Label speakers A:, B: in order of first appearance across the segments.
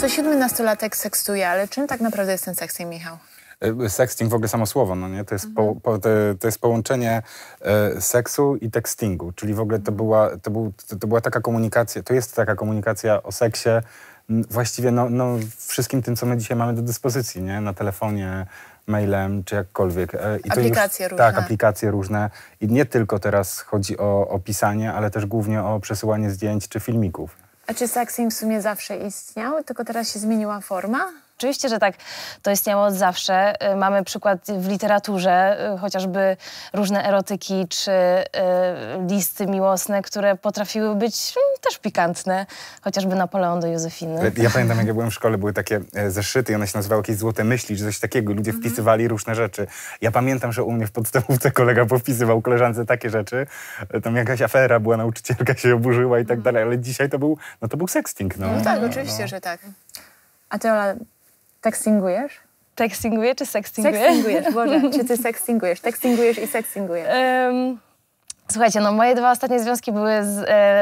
A: Co 7 nastolatek sekstuje, ale czym tak naprawdę jest ten sexting, Michał?
B: Sexting w ogóle samo słowo, no nie? To jest, to jest połączenie seksu i textingu, czyli w ogóle to była taka komunikacja, to jest taka komunikacja o seksie, właściwie no wszystkim tym, co my dzisiaj mamy do dyspozycji, nie? Na telefonie, mailem czy jakkolwiek.
A: Aplikacje różne.
B: Tak, aplikacje różne. I nie tylko teraz chodzi o pisanie, ale też głównie o przesyłanie zdjęć czy filmików.
A: A czy sexting w sumie zawsze istniał, tylko teraz się zmieniła forma?
C: Oczywiście, że tak, to istniało od zawsze. Mamy przykład w literaturze, chociażby różne erotyki czy listy miłosne, które potrafiły być też pikantne, chociażby Napoleon do Józefiny.
B: Ja pamiętam, jak ja byłem w szkole, były takie zeszyty i one się nazywały jakieś złote myśli, czy coś takiego. Ludzie wpisywali różne rzeczy. Ja pamiętam, że u mnie w podstawówce kolega powpisywał koleżance takie rzeczy. Tam jakaś afera była, nauczycielka się oburzyła i tak dalej, ale dzisiaj to był sexting.
A: No tak, oczywiście, że tak. A ty, Ola, tekstingujesz?
C: Tekstinguję czy sextinguję?
A: Sextingujesz, Boże. Czy ty sextingujesz? Tekstingujesz i sextingujesz.
C: Słuchajcie, no moje 2 ostatnie związki były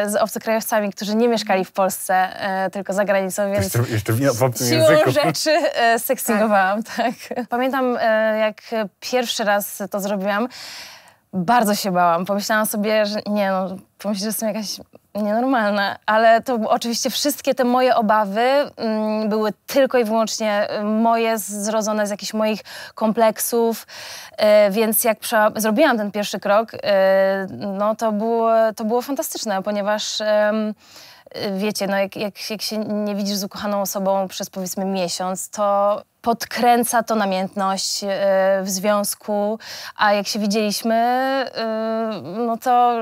C: z obcokrajowcami, którzy nie mieszkali w Polsce, tylko za granicą, więc
B: jeszcze w obcym
C: siłą
B: języku.
C: rzeczy sextingowałam, tak. Pamiętam, jak pierwszy raz to zrobiłam, bardzo się bałam. Pomyślałam sobie, że nie no, pomyślałam, że jestem jakaś nienormalna, ale to oczywiście wszystkie te moje obawy były tylko i wyłącznie moje, zrodzone z jakichś moich kompleksów, więc jak zrobiłam ten pierwszy krok, no to było fantastyczne, ponieważ wiecie, no jak się nie widzisz z ukochaną osobą przez powiedzmy miesiąc, to podkręca to namiętność w związku, a jak się widzieliśmy, no to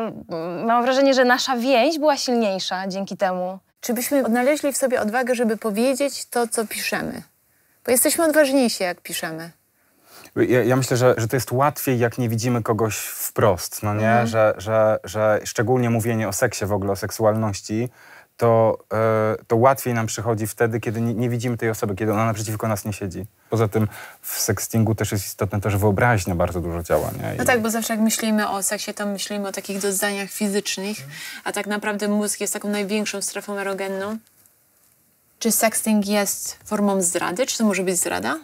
C: mam wrażenie, że nasza więź była silniejsza dzięki temu.
A: Czy byśmy odnaleźli w sobie odwagę, żeby powiedzieć to, co piszemy? Bo jesteśmy odważniejsi, jak piszemy.
B: Ja myślę, że to jest łatwiej, jak nie widzimy kogoś wprost, no nie? Że szczególnie mówienie o seksie w ogóle, o seksualności, to łatwiej nam przychodzi wtedy, kiedy nie widzimy tej osoby, kiedy ona naprzeciwko nas nie siedzi. Poza tym w sextingu też jest istotne to, że wyobraźnia bardzo dużo działa, nie?
A: No tak, bo zawsze jak myślimy o seksie, to myślimy o takich doznaniach fizycznych, a tak naprawdę mózg jest taką największą strefą erogenną. Czy sexting jest formą zdrady? Czy to może być zdrada?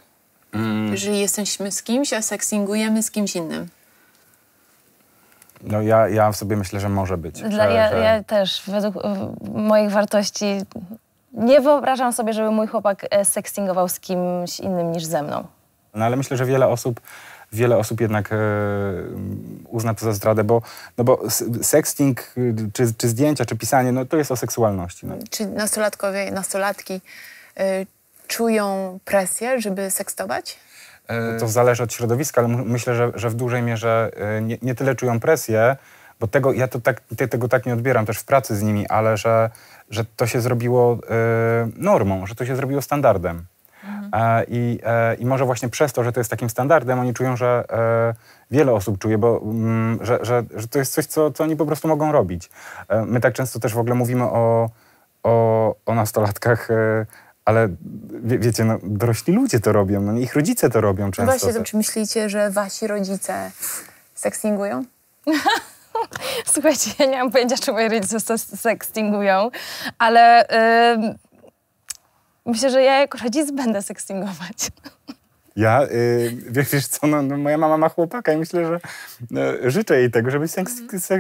A: Jeżeli jesteśmy z kimś, a sextingujemy z kimś innym.
B: No ja w sobie myślę, że może być.
C: Ja też, według moich wartości, nie wyobrażam sobie, żeby mój chłopak sextingował z kimś innym niż ze mną.
B: No ale myślę, że wiele osób jednak uzna to za zdradę, bo sexting, czy zdjęcia, czy pisanie, no to jest o seksualności. No.
A: Czy nastolatkowie, nastolatki czują presję, żeby sekstować?
B: To zależy od środowiska, ale myślę, że w dużej mierze nie tyle czują presję, bo tego tak nie odbieram też w pracy z nimi, ale że to się zrobiło normą, że to się zrobiło standardem. I może właśnie przez to, że to jest takim standardem, oni czują, że wiele osób czuje, że to jest coś, co oni po prostu mogą robić. My tak często też w ogóle mówimy o nastolatkach, ale wiecie, no, dorośli ludzie to robią, no, ich rodzice to robią często.
A: Właśnie, to czy myślicie, że wasi rodzice sextingują?
C: Słuchajcie, ja nie mam pojęcia, czy moi rodzice sextingują, ale myślę, że ja jako rodzic będę sextingować.
B: Ja, wiesz co, no, moja mama ma chłopaka i myślę, że życzę jej tego, żeby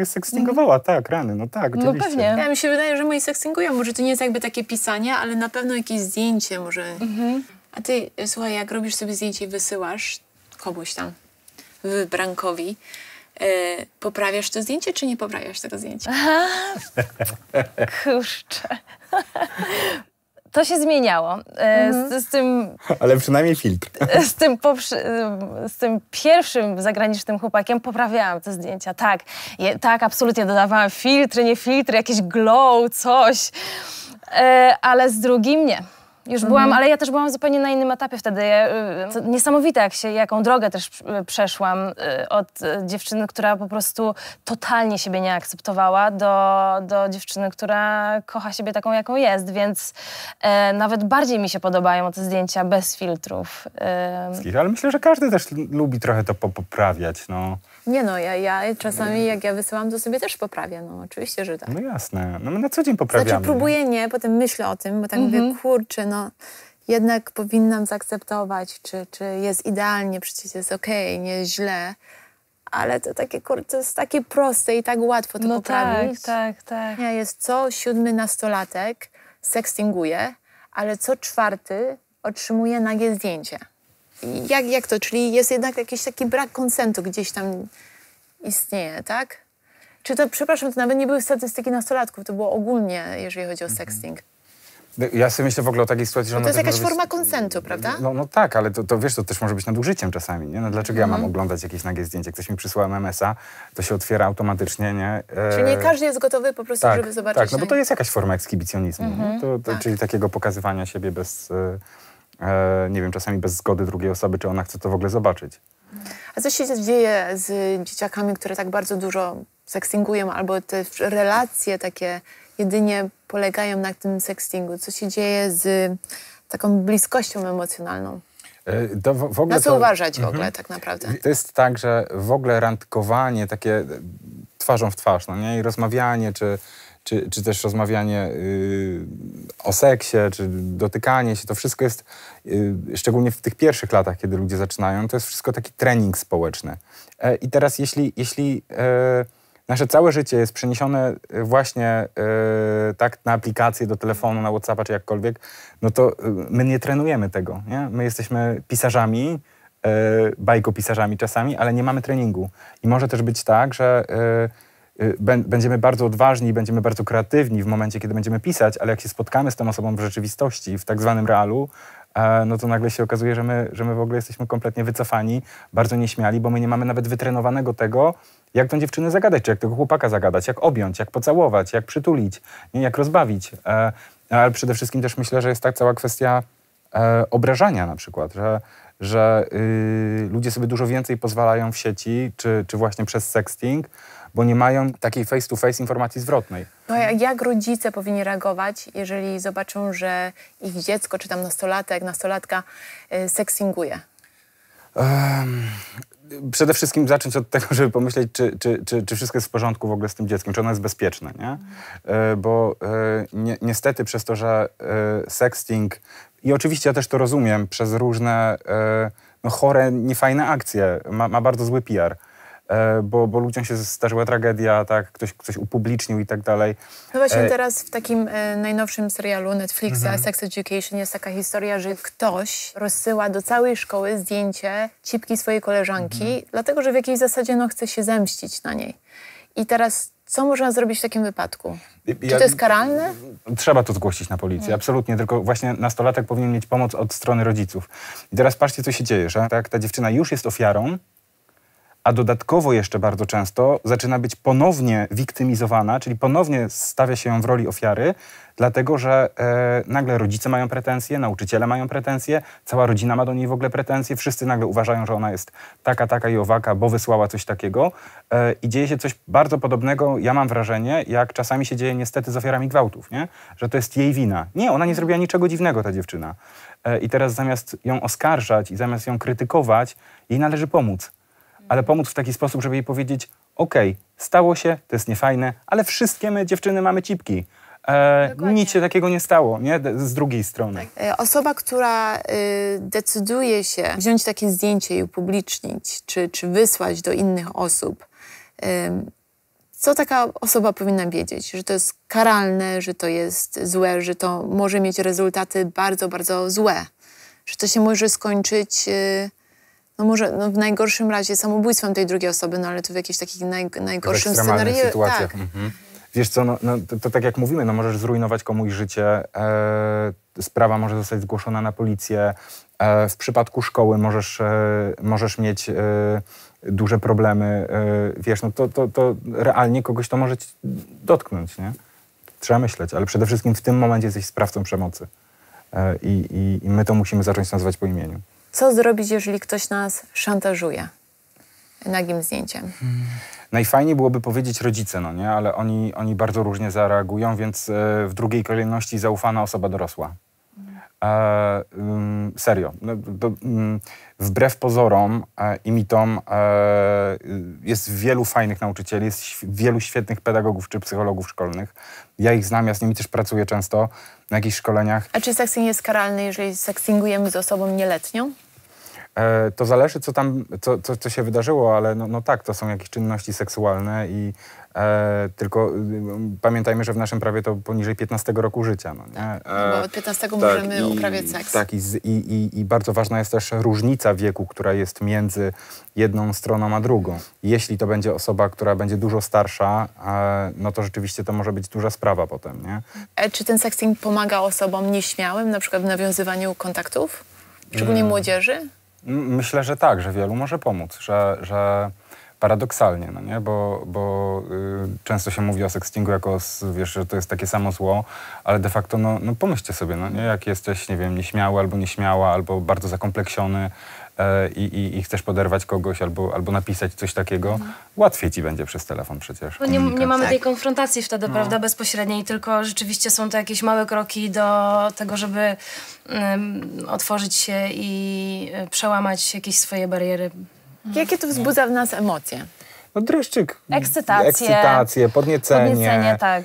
B: sextingowała. Tak, rany, no tak, oczywiście.
C: No pewnie.
A: Ja mi się wydaje, że moi sextingują. Może to nie jest jakby takie pisanie, ale na pewno jakieś zdjęcie może. A ty, słuchaj, jak robisz sobie zdjęcie i wysyłasz komuś tam, wybrankowi, poprawiasz to zdjęcie, czy nie poprawiasz tego zdjęcia?
C: Kurczę. To się zmieniało. Z tym...
B: Ale przynajmniej filtr.
C: Z tym pierwszym zagranicznym chłopakiem poprawiałam te zdjęcia. Tak, tak, absolutnie dodawałam filtry, nie filtry, jakieś glow, coś. Ale z drugim nie. Już byłam, ale ja też byłam zupełnie na innym etapie wtedy. Niesamowite, jaką drogę też przeszłam od dziewczyny, która po prostu totalnie siebie nie akceptowała, do dziewczyny, która kocha siebie taką, jaką jest, więc nawet bardziej mi się podobają te zdjęcia bez filtrów.
B: Ale myślę, że każdy też lubi trochę to poprawiać, no.
A: Nie no, ja czasami jak ja wysyłam, to sobie też poprawię, no oczywiście, że tak.
B: No jasne, no my na co dzień poprawiamy.
A: Znaczy próbuję nie, potem myślę o tym, bo tak mówię, kurczę, no jednak powinnam zaakceptować, czy jest idealnie, przecież jest okej, nie jest źle, ale to takie, to jest takie proste i tak łatwo to poprawić.
C: Tak.
A: Jest co 7. nastolatek sextinguje, ale co 4. otrzymuje nagie zdjęcie. Jak to? Czyli jest jednak jakiś taki brak konsentu gdzieś tam istnieje, tak? Czy to, przepraszam, to nawet nie były statystyki nastolatków, to było ogólnie, jeżeli chodzi o sexting.
B: Ja sobie myślę w ogóle o takiej sytuacji, że
A: To jest jakaś forma konsentu, prawda?
B: No tak, ale to wiesz, to też może być nadużyciem czasami, nie? No dlaczego ja mam oglądać jakieś nagie zdjęcie? Ktoś mi przysłał MMS-a, to się otwiera automatycznie, nie?
A: Czyli nie każdy jest gotowy po prostu, żeby zobaczyć.
B: Tak, no bo to jest jakaś forma ekshibicjonizmu, nie? Czyli takiego pokazywania siebie bez, nie wiem, czasami bez zgody drugiej osoby, czy ona chce to w ogóle zobaczyć.
A: A co się dzieje z dzieciakami, które tak bardzo dużo sextingują, albo te relacje takie jedynie polegają na tym sextingu? Co się dzieje z taką bliskością emocjonalną?
B: W ogóle
A: na co uważać w ogóle tak naprawdę?
B: To jest tak, że w ogóle randkowanie takie twarzą w twarz, no nie? I rozmawianie, czy też rozmawianie o seksie, czy dotykanie się, to wszystko jest, szczególnie w tych pierwszych latach, kiedy ludzie zaczynają, to jest wszystko taki trening społeczny. I teraz jeśli nasze całe życie jest przeniesione właśnie tak na aplikację do telefonu, na WhatsAppa czy jakkolwiek, no to my nie trenujemy tego, nie? My jesteśmy pisarzami, bajkopisarzami czasami, ale nie mamy treningu. I może też być tak, że będziemy bardzo odważni, będziemy bardzo kreatywni w momencie, kiedy będziemy pisać, ale jak się spotkamy z tą osobą w rzeczywistości, w tak zwanym realu, no to nagle się okazuje, że my w ogóle jesteśmy kompletnie wycofani, bardzo nieśmiali, bo my nie mamy nawet wytrenowanego tego, jak tą dziewczynę zagadać, czy jak tego chłopaka zagadać, jak objąć, jak pocałować, jak przytulić, nie, jak rozbawić. Ale przede wszystkim też myślę, że jest tak cała kwestia obrażania na przykład, że ludzie sobie dużo więcej pozwalają w sieci, czy właśnie przez sexting, bo nie mają takiej face-to-face informacji zwrotnej.
A: No jak rodzice powinni reagować, jeżeli zobaczą, że ich dziecko, czy tam nastolatka sextinguje?
B: Przede wszystkim zacząć od tego, żeby pomyśleć, czy wszystko jest w porządku w ogóle z tym dzieckiem, czy ono jest bezpieczne, nie? Bo niestety przez to, że sexting, i oczywiście ja też to rozumiem, przez różne chore, niefajne akcje, ma bardzo zły PR. Bo ludziom się zdarzyła tragedia, tak, ktoś upublicznił i tak dalej.
A: No właśnie teraz w takim najnowszym serialu Netflixa, Sex Education, jest taka historia, że ktoś rozsyła do całej szkoły zdjęcie cipki swojej koleżanki, dlatego że w jakiejś zasadzie chce się zemścić na niej. I teraz co można zrobić w takim wypadku? Czy to jest karalne?
B: Trzeba to zgłosić na policję, absolutnie, tylko właśnie nastolatek powinien mieć pomoc od strony rodziców. I teraz patrzcie, co się dzieje, że tak, ta dziewczyna już jest ofiarą, a dodatkowo jeszcze bardzo często zaczyna być ponownie wiktymizowana, czyli ponownie stawia się ją w roli ofiary, dlatego że nagle rodzice mają pretensje, nauczyciele mają pretensje, cała rodzina ma do niej w ogóle pretensje, wszyscy nagle uważają, że ona jest taka i owaka, bo wysłała coś takiego i dzieje się coś bardzo podobnego, ja mam wrażenie, jak czasami się dzieje niestety z ofiarami gwałtów, nie? Że to jest jej wina. Nie, ona nie zrobiła niczego dziwnego, ta dziewczyna. I teraz zamiast ją oskarżać i zamiast ją krytykować, jej należy pomóc. Ale pomóc w taki sposób, żeby jej powiedzieć, okej, stało się, to jest niefajne, ale wszystkie my, dziewczyny, mamy cipki. Nic się takiego nie stało, nie? Z drugiej strony.
A: Tak. Osoba, która decyduje się wziąć takie zdjęcie i upublicznić, czy wysłać do innych osób, co taka osoba powinna wiedzieć? Że to jest karalne, że to jest złe, że to może mieć rezultaty bardzo, bardzo złe. Że to się może skończyć... może w najgorszym razie samobójstwem tej drugiej osoby, ale to w jakichś takich najgorszym scenariuszach.
B: sytuacjach.
A: Tak.
B: Wiesz co, to tak jak mówimy, możesz zrujnować komuś życie, sprawa może zostać zgłoszona na policję, w przypadku szkoły możesz mieć duże problemy, wiesz, to realnie kogoś to może dotknąć, nie? Trzeba myśleć, ale przede wszystkim w tym momencie jesteś sprawcą przemocy i my to musimy zacząć nazywać po imieniu.
A: Co zrobić, jeżeli ktoś nas szantażuje nagim zdjęciem?
B: Najfajniej byłoby powiedzieć rodzice, nie? Ale oni bardzo różnie zareagują, więc w drugiej kolejności zaufana osoba dorosła. Serio. Wbrew pozorom i mitom jest wielu fajnych nauczycieli, jest wielu świetnych pedagogów czy psychologów szkolnych. Ja ich znam, ja z nimi też pracuję często na jakichś szkoleniach.
A: A czy sexting jest karalny, jeżeli sextingujemy z osobą nieletnią?
B: To zależy, co się wydarzyło, ale no tak, to są jakieś czynności seksualne i tylko pamiętajmy, że w naszym prawie to poniżej 15 roku życia. No, nie?
A: Bo od 15 możemy uprawiać seks.
B: Tak, i bardzo ważna jest też różnica wieku, która jest między jedną stroną a drugą. Jeśli to będzie osoba, która będzie dużo starsza, no to rzeczywiście to może być duża sprawa potem, nie?
A: Czy ten sexting pomaga osobom nieśmiałym, na przykład w nawiązywaniu kontaktów? Szczególnie młodzieży?
B: Myślę, że tak, że wielu może pomóc, że paradoksalnie, no nie? Bo często się mówi o sextingu jako, wiesz, że to jest takie samo zło, ale de facto, no pomyślcie sobie, no nie? Jak jesteś, nie wiem, nieśmiały albo nieśmiała, albo bardzo zakompleksiony i chcesz poderwać kogoś albo napisać coś takiego, łatwiej ci będzie przez telefon przecież.
D: Bo nie mamy tej konfrontacji wtedy, prawda, bezpośredniej, tylko rzeczywiście są to jakieś małe kroki do tego, żeby otworzyć się i przełamać jakieś swoje bariery.
A: Jakie to wzbudza w nas emocje?
B: No dreszczyk.
C: Ekscytację,
B: podniecenie,
C: tak.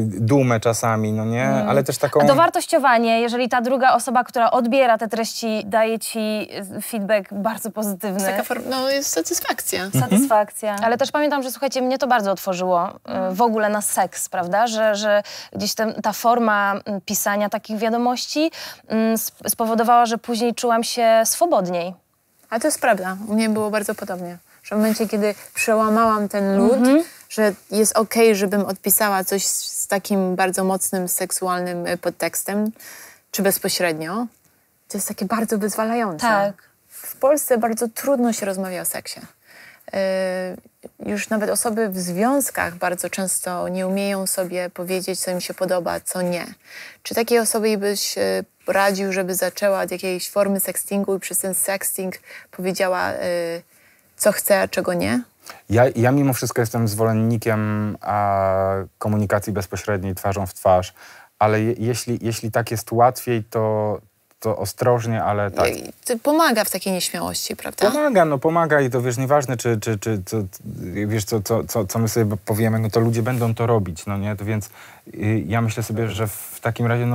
B: Dumę czasami, no nie? Ale też taką...
C: A dowartościowanie, jeżeli ta druga osoba, która odbiera te treści, daje ci feedback bardzo pozytywny.
A: Taka jest satysfakcja.
C: Satysfakcja. Ale też pamiętam, że słuchajcie, mnie to bardzo otworzyło w ogóle na seks, prawda? Że gdzieś ta forma pisania takich wiadomości spowodowała, że później czułam się swobodniej.
A: A to jest prawda. U mnie było bardzo podobnie. Że w momencie, kiedy przełamałam ten lód, że jest okej, żebym odpisała coś z takim bardzo mocnym, seksualnym podtekstem, czy bezpośrednio, to jest takie bardzo wyzwalające.
C: Tak.
A: W Polsce bardzo trudno się rozmawia o seksie. Już nawet osoby w związkach bardzo często nie umieją sobie powiedzieć, co im się podoba, co nie. Czy takiej osobie byś radził, żeby zaczęła od jakiejś formy sextingu i przez ten sexting powiedziała, co chce, a czego nie?
B: Ja mimo wszystko jestem zwolennikiem komunikacji bezpośredniej twarzą w twarz, ale jeśli tak jest łatwiej, to ostrożnie, ale tak.
A: Pomaga w takiej nieśmiałości, prawda?
B: Pomaga i to wiesz, nieważne wiesz, co my sobie powiemy, no to ludzie będą to robić, no nie? To więc ja myślę sobie, że w takim razie,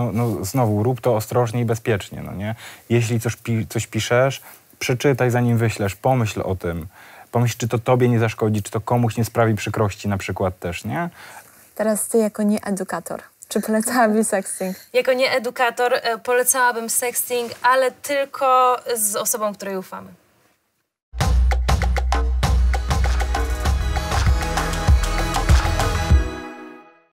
B: znowu, rób to ostrożnie i bezpiecznie, no nie? Jeśli coś piszesz, przeczytaj zanim wyślesz, pomyśl o tym. Pomyśl, czy to tobie nie zaszkodzi, czy to komuś nie sprawi przykrości na przykład też, nie?
A: Teraz ty jako nieedukator. Czy polecałabyś sexting?
D: Jako nieedukator polecałabym sexting, ale tylko z osobą, której ufamy.